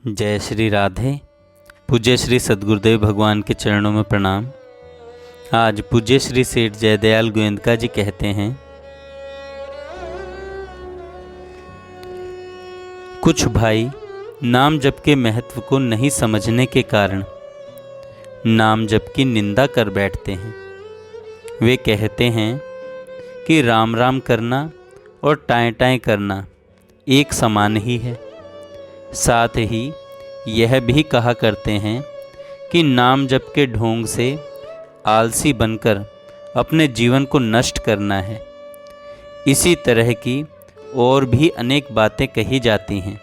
जय श्री राधे। पूज्य श्री सद्गुरुदेव भगवान के चरणों में प्रणाम। आज पूज्य श्री सेठ जयदयाल गोयंदका जी कहते हैं, कुछ भाई नाम जप के महत्व को नहीं समझने के कारण नाम जप की निंदा कर बैठते हैं। वे कहते हैं कि राम राम करना और टाएं टाएं करना एक समान ही है। साथ ही यह भी कहा करते हैं कि नाम जप के ढोंग से आलसी बनकर अपने जीवन को नष्ट करना है। इसी तरह की और भी अनेक बातें कही जाती हैं।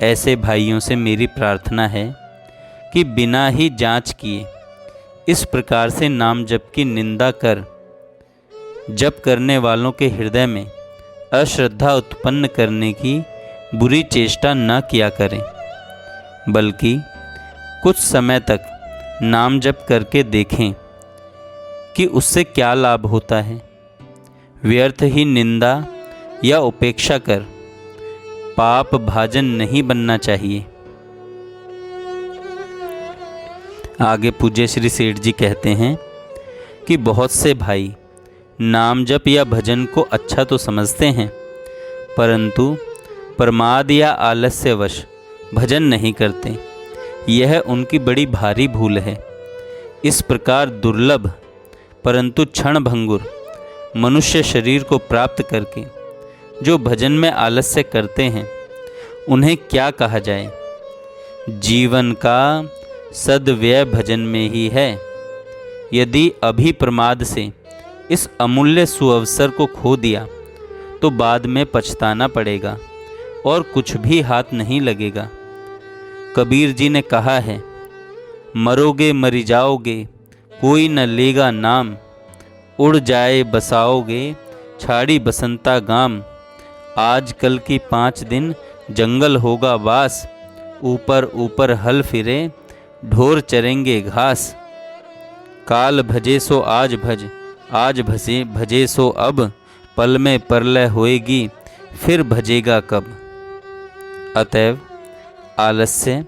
ऐसे भाइयों से मेरी प्रार्थना है कि बिना ही जांच किए इस प्रकार से नाम जप की निंदा कर जप करने वालों के हृदय में अश्रद्धा उत्पन्न करने की बुरी चेष्टा न किया करें, बल्कि कुछ समय तक नाम जप करके देखें कि उससे क्या लाभ होता है। व्यर्थ ही निंदा या उपेक्षा कर पाप भाजन नहीं बनना चाहिए। आगे पूज्य श्री सेठ जी कहते हैं कि बहुत से भाई नाम जप या भजन को अच्छा तो समझते हैं, परंतु प्रमाद या आलस्यवश भजन नहीं करते। यह उनकी बड़ी भारी भूल है। इस प्रकार दुर्लभ परंतु क्षणभंगुर मनुष्य शरीर को प्राप्त करके जो भजन में आलस्य करते हैं, उन्हें क्या कहा जाए। जीवन का सद्व्यय भजन में ही है। यदि अभी प्रमाद से इस अमूल्य सुअवसर को खो दिया तो बाद में पछताना पड़ेगा और कुछ भी हाथ नहीं लगेगा। कबीर जी ने कहा है, मरोगे मरी जाओगे कोई न लेगा नाम, उड़ जाए बसाओगे छाड़ी बसंता गाम। आज कल की 5 दिन जंगल होगा वास, ऊपर ऊपर हल फिरे ढोर चरेंगे घास। काल भजे सो आज भज, आज भजे सो अब, पल में परलय होएगी फिर भजेगा कब। अतएव आलस्य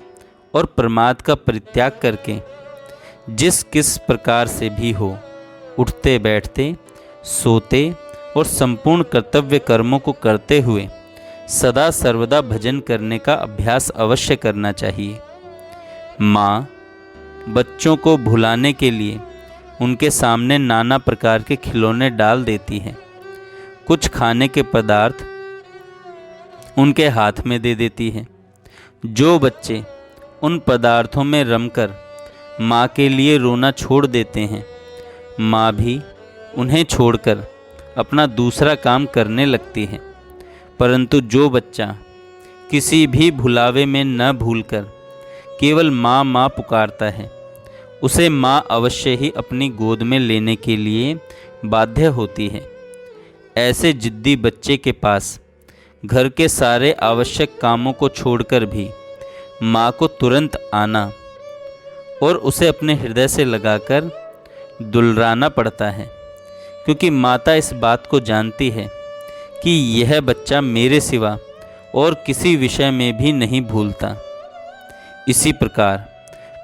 और प्रमाद का परित्याग करके जिस किस प्रकार से भी हो उठते बैठते सोते और संपूर्ण कर्तव्य कर्मों को करते हुए सदा सर्वदा भजन करने का अभ्यास अवश्य करना चाहिए। माँ बच्चों को भुलाने के लिए उनके सामने नाना प्रकार के खिलौने डाल देती है। कुछ खाने के पदार्थ उनके हाथ में दे देती है। जो बच्चे उन पदार्थों में रमकर माँ के लिए रोना छोड़ देते हैं, माँ भी उन्हें छोड़कर अपना दूसरा काम करने लगती है। परंतु जो बच्चा किसी भी भुलावे में न भूलकर केवल माँ माँ पुकारता है, उसे माँ अवश्य ही अपनी गोद में लेने के लिए बाध्य होती है। ऐसे जिद्दी बच्चे के पास घर के सारे आवश्यक कामों को छोड़कर भी माँ को तुरंत आना और उसे अपने हृदय से लगाकर दुलराना पड़ता है, क्योंकि माता इस बात को जानती है कि यह बच्चा मेरे सिवा और किसी विषय में भी नहीं भूलता। इसी प्रकार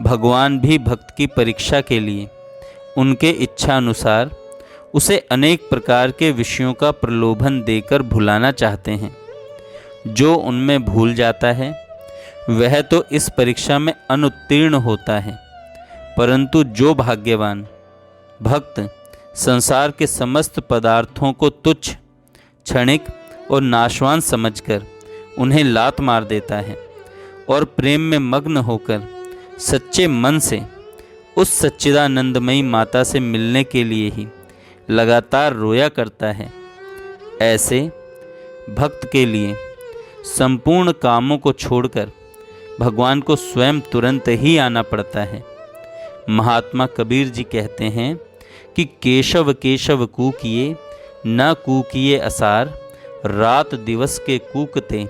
भगवान भी भक्त की परीक्षा के लिए उनके इच्छा अनुसार उसे अनेक प्रकार के विषयों का प्रलोभन देकर भुलाना चाहते हैं। जो उनमें भूल जाता है वह तो इस परीक्षा में अनुत्तीर्ण होता है, परंतु जो भाग्यवान भक्त संसार के समस्त पदार्थों को तुच्छ क्षणिक और नाशवान समझकर उन्हें लात मार देता है और प्रेम में मग्न होकर सच्चे मन से उस सच्चिदानंदमयी माता से मिलने के लिए ही लगातार रोया करता है, ऐसे भक्त के लिए संपूर्ण कामों को छोड़कर भगवान को स्वयं तुरंत ही आना पड़ता है। महात्मा कबीर जी कहते हैं कि केशव केशव कूकिए न कूकिए असार, रात दिवस के कूकते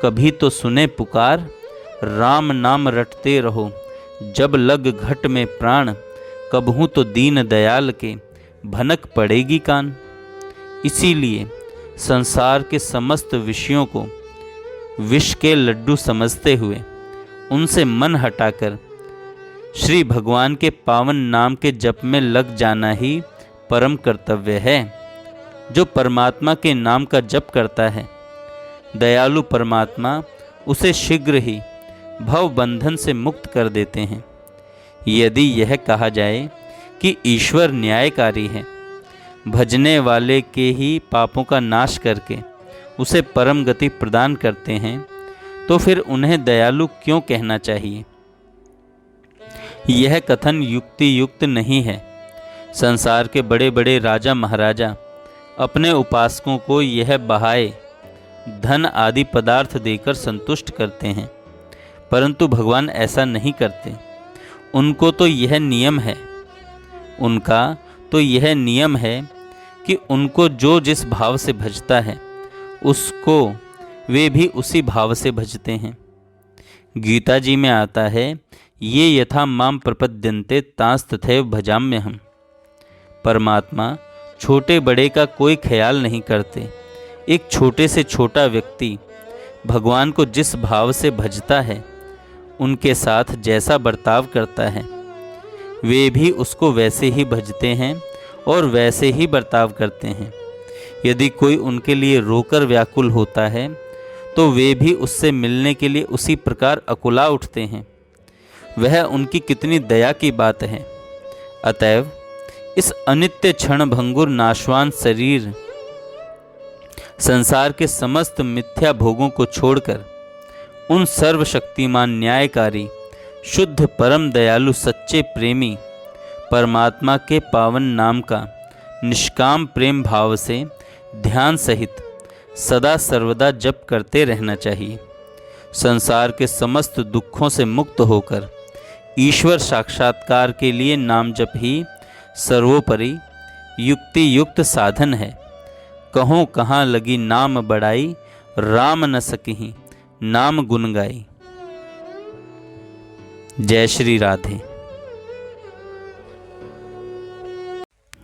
कभी तो सुने पुकार। राम नाम रटते रहो जब लग घट में प्राण, कबहू तो दीन दयाल के भनक पड़ेगी कान। इसीलिए संसार के समस्त विषयों को विष के लड्डू समझते हुए उनसे मन हटाकर श्री भगवान के पावन नाम के जप में लग जाना ही परम कर्तव्य है। जो परमात्मा के नाम का जप करता है, दयालु परमात्मा उसे शीघ्र ही भव बंधन से मुक्त कर देते हैं। यदि यह कहा जाए कि ईश्वर न्यायकारी है, भजने वाले के ही पापों का नाश करके उसे परम गति प्रदान करते हैं, तो फिर उन्हें दयालु क्यों कहना चाहिए? यह कथन युक्ति युक्त नहीं है। संसार के बड़े बड़े राजा महाराजा अपने उपासकों को यह बहाए धन आदि पदार्थ देकर संतुष्ट करते हैं, परंतु भगवान ऐसा नहीं करते। उनको तो यह नियम है कि उनको जो जिस भाव से भजता है उसको वे भी उसी भाव से भजते हैं। गीता जी में आता है, ये यथा माम प्रपद्यन्ते तांस तथैव भजाम्यहम्। परमात्मा छोटे बड़े का कोई ख्याल नहीं करते। एक छोटे से छोटा व्यक्ति भगवान को जिस भाव से भजता है, उनके साथ जैसा बर्ताव करता है, वे भी उसको वैसे ही भजते हैं और वैसे ही बर्ताव करते हैं। यदि कोई उनके लिए रोकर व्याकुल होता है, तो वे भी उससे मिलने के लिए उसी प्रकार अकुला उठते हैं। वह उनकी कितनी दया की बात है। अतएव इस अनित्य क्षण भंगुर नाशवान शरीर संसार के समस्त मिथ्या भोगों को छोड़कर उन सर्वशक्तिमान न्यायकारी शुद्ध परम दयालु सच्चे प्रेमी परमात्मा के पावन नाम का निष्काम प्रेम भाव से ध्यान सहित सदा सर्वदा जप करते रहना चाहिए। संसार के समस्त दुखों से मुक्त होकर ईश्वर साक्षात्कार के लिए नाम जप ही सर्वोपरि युक्ति युक्त साधन है। कहो कहाँ लगी नाम बढ़ाई, राम न सकहीं नाम गुन गाई। जय श्री राधे।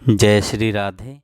जय श्री राधे।